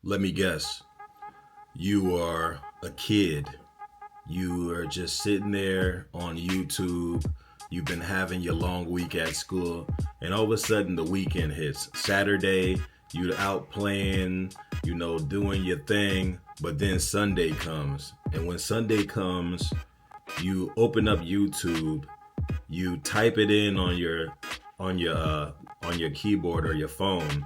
Let me guess. You are a kid. You are just sitting there on YouTube. You've been having your long week at school, and all of a sudden the weekend hits. Saturday, you're out playing, doing your thing, but then Sunday comes. And when Sunday comes, you open up YouTube, you type it in on your keyboard or your phone,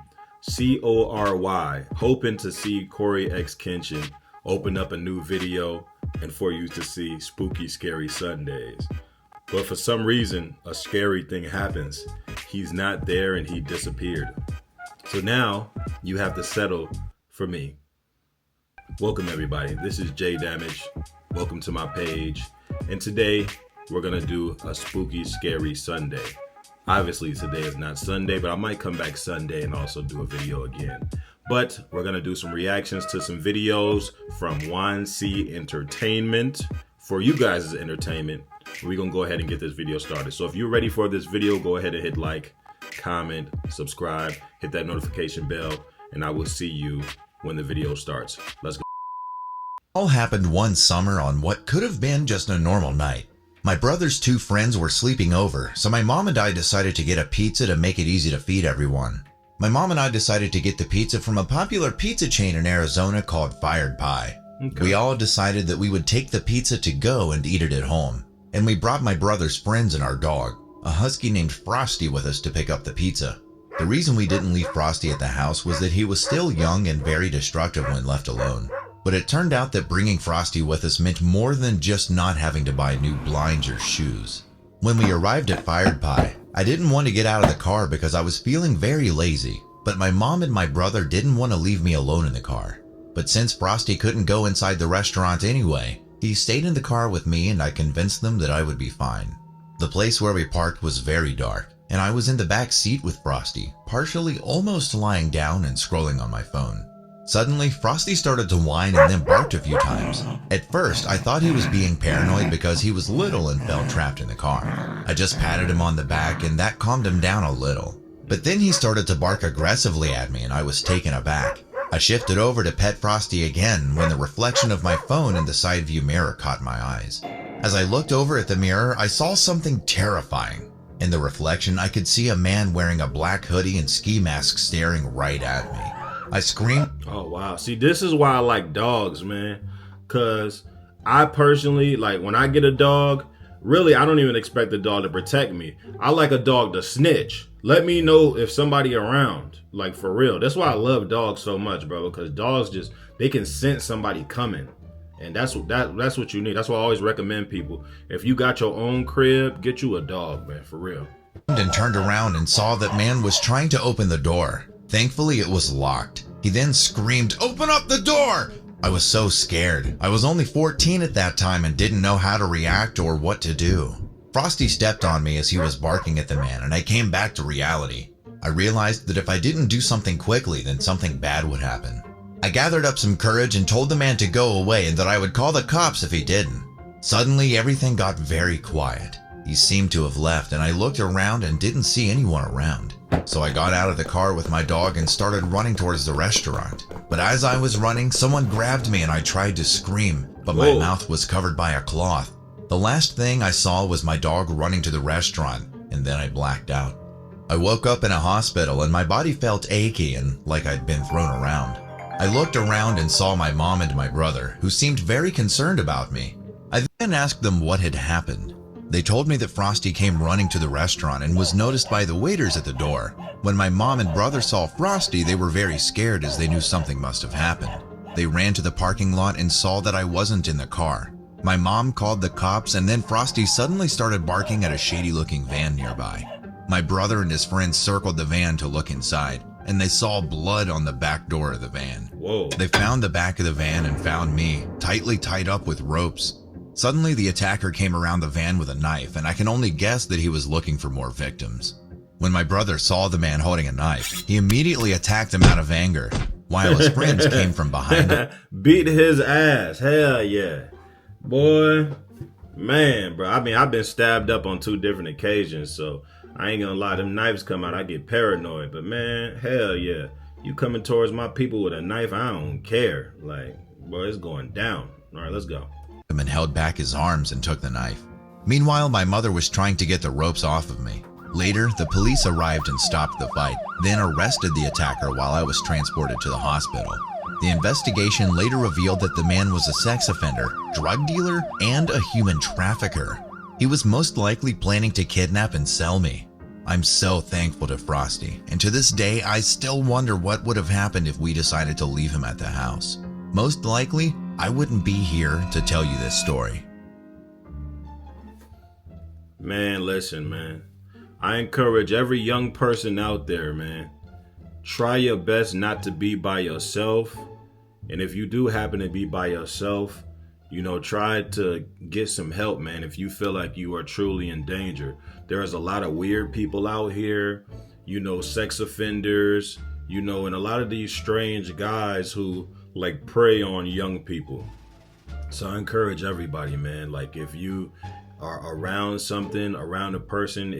Cory, hoping to see Corey X Kenshin open up a new video and for you to see Spooky Scary Sundays. But for some reason, a scary thing happens. He's not there and he disappeared. So now you have to settle for me. Welcome everybody. This is JayDamage. Welcome to my page. And today we're gonna do a Spooky Scary Sunday. Obviously today is not Sunday, but I might come back Sunday and also do a video again. But we're gonna do some reactions to some videos from 1C Entertainment for you guys' entertainment. We're gonna go ahead and get this video started. So if you're ready for this video, go ahead and hit like, comment, subscribe, hit that notification bell, and I will see you when the video starts. Let's go. All happened one summer on what could have been just a normal night. My brother's two friends were sleeping over, so my mom and I decided to get a pizza to make it easy to feed everyone. My mom and I decided to get the pizza from a popular pizza chain in Arizona called Fired Pie. Okay. We all decided that we would take the pizza to go and eat it at home. And we brought my brother's friends and our dog, a husky named Frosty, with us to pick up the pizza. The reason we didn't leave Frosty at the house was that he was still young and very destructive when left alone. But it turned out that bringing Frosty with us meant more than just not having to buy new blinds or shoes. When we arrived at Fired Pie, I didn't want to get out of the car because I was feeling very lazy, but my mom and my brother didn't want to leave me alone in the car. But since Frosty couldn't go inside the restaurant anyway, he stayed in the car with me and I convinced them that I would be fine. The place where we parked was very dark, and I was in the back seat with Frosty, partially almost lying down and scrolling on my phone. Suddenly, Frosty started to whine and then barked a few times. At first, I thought he was being paranoid because he was little and felt trapped in the car. I just patted him on the back and that calmed him down a little. But then he started to bark aggressively at me and I was taken aback. I shifted over to pet Frosty again when the reflection of my phone in the side view mirror caught my eyes. As I looked over at the mirror, I saw something terrifying. In the reflection, I could see a man wearing a black hoodie and ski mask staring right at me. I screamed. Oh, wow. See, this is why I like dogs, man. Because I personally, like, when I get a dog, really, I don't even expect the dog to protect me. I like a dog to snitch. Let me know if somebody around, like, for real. That's why I love dogs so much, bro. Because dogs just, they can sense somebody coming. And that's what you need. That's why I always recommend people. If you got your own crib, get you a dog, man, for real. And turned around and saw that man was trying to open the door. Thankfully, it was locked. He then screamed, "Open up the door!" I was so scared. I was only 14 at that time and didn't know how to react or what to do. Frosty stepped on me as he was barking at the man, and I came back to reality. I realized that if I didn't do something quickly, then something bad would happen. I gathered up some courage and told the man to go away and that I would call the cops if he didn't. Suddenly, everything got very quiet. He seemed to have left, and I looked around and didn't see anyone around. So I got out of the car with my dog and started running towards the restaurant. But as I was running, someone grabbed me and I tried to scream, but my mouth was covered by a cloth. The last thing I saw was my dog running to the restaurant, and then I blacked out. I woke up in a hospital and my body felt achy and like I'd been thrown around. I looked around and saw my mom and my brother, who seemed very concerned about me. I then asked them what had happened. They told me that Frosty came running to the restaurant and was noticed by the waiters at the door. When my mom and brother saw Frosty, they were very scared as they knew something must have happened. They ran to the parking lot and saw that I wasn't in the car. My mom called the cops and then Frosty suddenly started barking at a shady-looking van nearby. My brother and his friends circled the van to look inside, and they saw blood on the back door of the van. Whoa. They found the back of the van and found me, tightly tied up with ropes. Suddenly, the attacker came around the van with a knife, and I can only guess that he was looking for more victims. When my brother saw the man holding a knife, he immediately attacked him out of anger, while his friends came from behind him. Beat his ass. Hell yeah. Boy, man, bro. I mean, I've been stabbed up on 2 different occasions, so I ain't gonna lie. Them knives come out, I get paranoid. But man, hell yeah. You coming towards my people with a knife, I don't care. Like, boy, it's going down. All right, let's go. And held back his arms and took the knife. Meanwhile, my mother was trying to get the ropes off of me. Later, the police arrived and stopped the fight, then arrested the attacker while I was transported to the hospital. The investigation later revealed that the man was a sex offender, drug dealer, and a human trafficker. He was most likely planning to kidnap and sell me. I'm so thankful to Frosty, and to this day, I still wonder what would have happened if we decided to leave him at the house. Most likely, I wouldn't be here to tell you this story. Man, listen, man. I encourage every young person out there, man. Try your best not to be by yourself. And if you do happen to be by yourself, try to get some help, man, if you feel like you are truly in danger. There's a lot of weird people out here, sex offenders, and a lot of these strange guys who like prey on young people. So I encourage everybody, man, like if you are around something, around a person,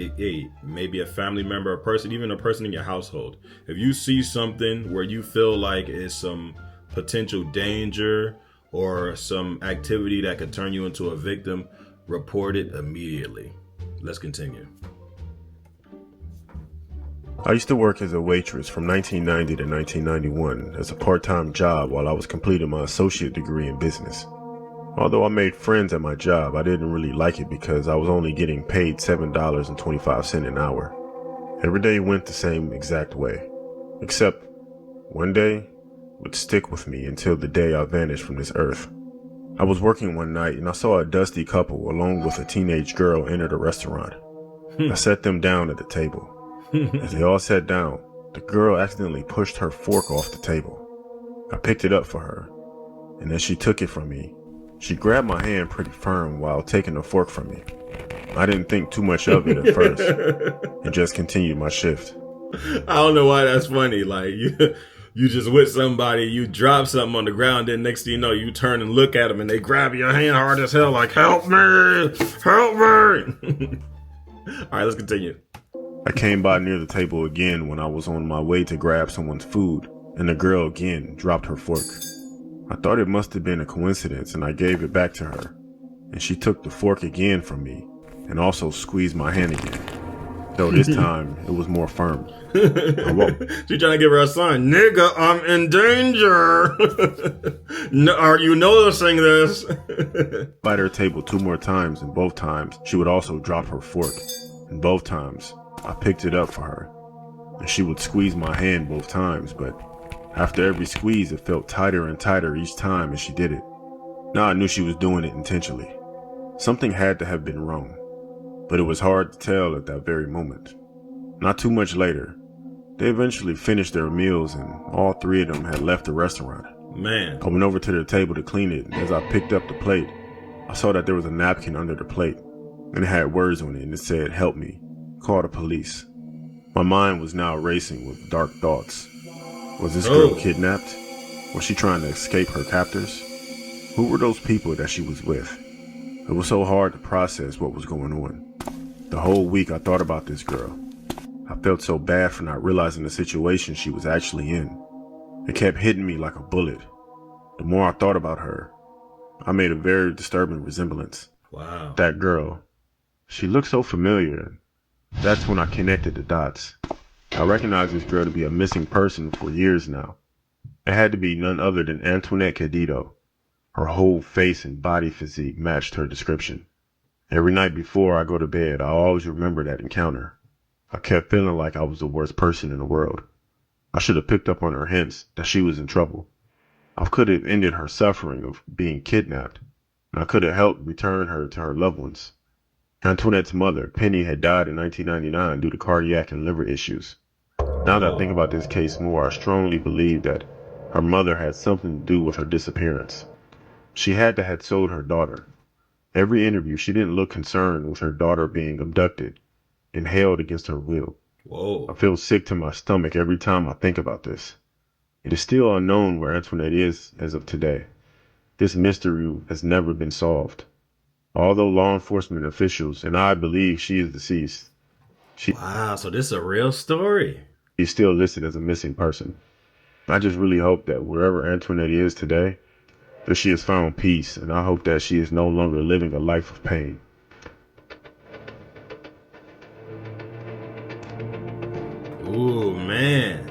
maybe a family member, a person, even a person in your household. If you see something where you feel like it's some potential danger or some activity that could turn you into a victim, report it immediately. Let's continue. I used to work as a waitress from 1990 to 1991 as a part-time job while I was completing my associate degree in business. Although I made friends at my job, I didn't really like it because I was only getting paid $7.25 an hour. Every day went the same exact way, except one day would stick with me until the day I vanished from this earth. I was working one night and I saw a dusty couple along with a teenage girl enter the restaurant. I sat them down at the table. As they all sat down, the girl accidentally pushed her fork off the table. I picked it up for her, and as she took it from me, she grabbed my hand pretty firm while taking the fork from me. I didn't think too much of it at first and just continued my shift. I don't know why that's funny. Like you just with somebody, you drop something on the ground, then next thing you know, you turn and look at them and they grab your hand hard as hell like, help me, help me. All right, let's continue. I came by near the table again when I was on my way to grab someone's food, and the girl again dropped her fork. I thought it must have been a coincidence and I gave it back to her, and she took the fork again from me and also squeezed my hand again, though this time it was more firm. She trying to give her a sign. Nigga, I'm in danger. No, are you noticing this? By her table 2 more times, and both times she would also drop her fork, and both times I picked it up for her, and she would squeeze my hand both times, but after every squeeze it felt tighter and tighter each time as she did it. Now I knew she was doing it intentionally. Something had to have been wrong, but it was hard to tell at that very moment. Not too much later, they eventually finished their meals and all 3 of them had left the restaurant. Man. I went over to their table to clean it, and as I picked up the plate, I saw that there was a napkin under the plate, and it had words on it, and it said, "Help me, call the police." My mind was now racing with dark thoughts. Was this girl kidnapped? Was she trying to escape her captors? Who were those people that she was with? It was so hard to process what was going on. The whole week I thought about this girl. I felt so bad for not realizing the situation she was actually in. It kept hitting me like a bullet. The more I thought about her, I made a very disturbing resemblance. Wow. That girl. She looked so familiar. That's when I connected the dots. I recognized this girl to be a missing person for years now. It had to be none other than Antoinette Cadito. Her whole face and body physique matched her description. Every night before I go to bed, I always remember that encounter. I kept feeling like I was the worst person in the world. I should have picked up on her hints that she was in trouble. I could have ended her suffering of being kidnapped, and I could have helped return her to her loved ones. Antoinette's mother, Penny, had died in 1999 due to cardiac and liver issues. Now that I think about this case more, I strongly believe that her mother had something to do with her disappearance. She had to have sold her daughter. Every interview, she didn't look concerned with her daughter being abducted and held against her will. Whoa. I feel sick to my stomach every time I think about this. It is still unknown where Antoinette is as of today. This mystery has never been solved. Although law enforcement officials and I believe she is deceased, Wow, so this is a real story. she's still listed as a missing person. I just really hope that wherever Antoinette is today, that she has found peace, and I hope that she is no longer living a life of pain. Ooh, man.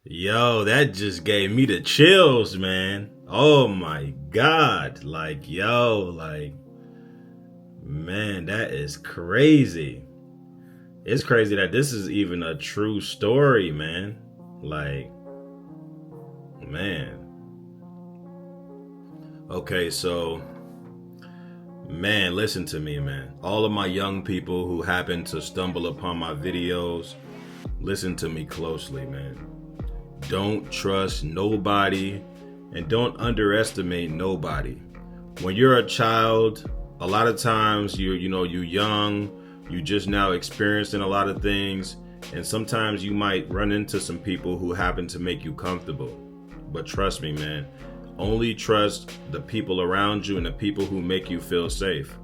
Yo, that just gave me the chills, man. Oh my God. Like, yo, like, man, that is crazy. It's crazy that this is even a true story, man. Like, man. Okay, so, man, listen to me, man. All of my young people who happen to stumble upon my videos, listen to me closely, man. Don't trust nobody and don't underestimate nobody. When you're a child, a lot of times you're young, you just now experiencing a lot of things, and sometimes you might run into some people who happen to make you comfortable. But trust me, man, only trust the people around you and the people who make you feel safe.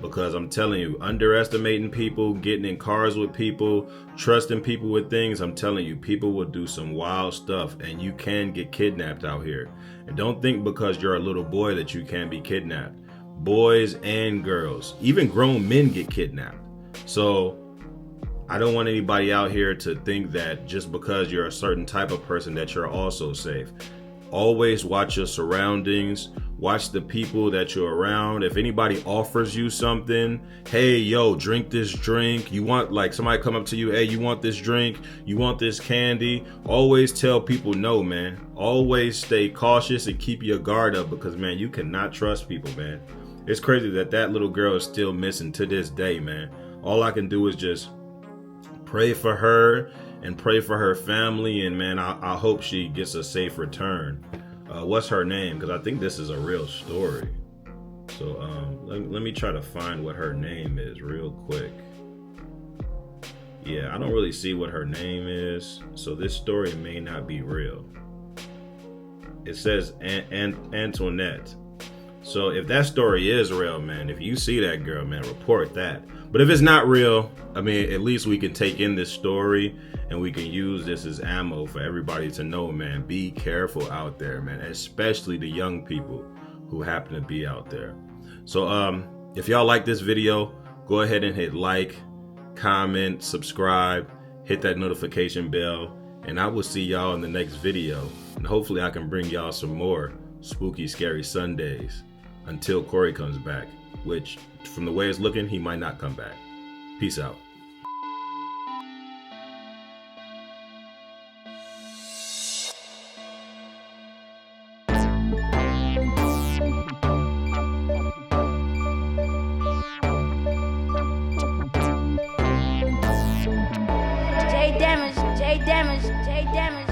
Because I'm telling you, underestimating people, getting in cars with people, trusting people with things, I'm telling you, people will do some wild stuff, and you can get kidnapped out here. And don't think because you're a little boy that you can't be kidnapped. Boys and girls, even grown men get kidnapped. So I don't want anybody out here to think that just because you're a certain type of person that you're also safe. Always watch your surroundings. Watch the people that you're around. If anybody offers you something, hey, yo, drink this drink. You want, like, somebody come up to you, hey, you want this drink? You want this candy? Always tell people no, man. Always stay cautious and keep your guard up because, man, you cannot trust people, man. It's crazy that that little girl is still missing to this day, man. All I can do is just pray for her and pray for her family. And, man, I hope she gets a safe return. What's her name? Because I think this is a real story. So let me try to find what her name is real quick. Yeah, I don't really see what her name is. So this story may not be real. It says Antoinette. So if that story is real, man, if you see that girl, man, report that. But if it's not real, I mean, at least we can take in this story and we can use this as ammo for everybody to know, man, be careful out there, man, especially the young people who happen to be out there. So if y'all like this video, go ahead and hit like, comment, subscribe, hit that notification bell, and I will see y'all in the next video. And hopefully I can bring y'all some more spooky, scary Sundays until Corey comes back, which from the way it's looking, he might not come back. Peace out. JayDamage.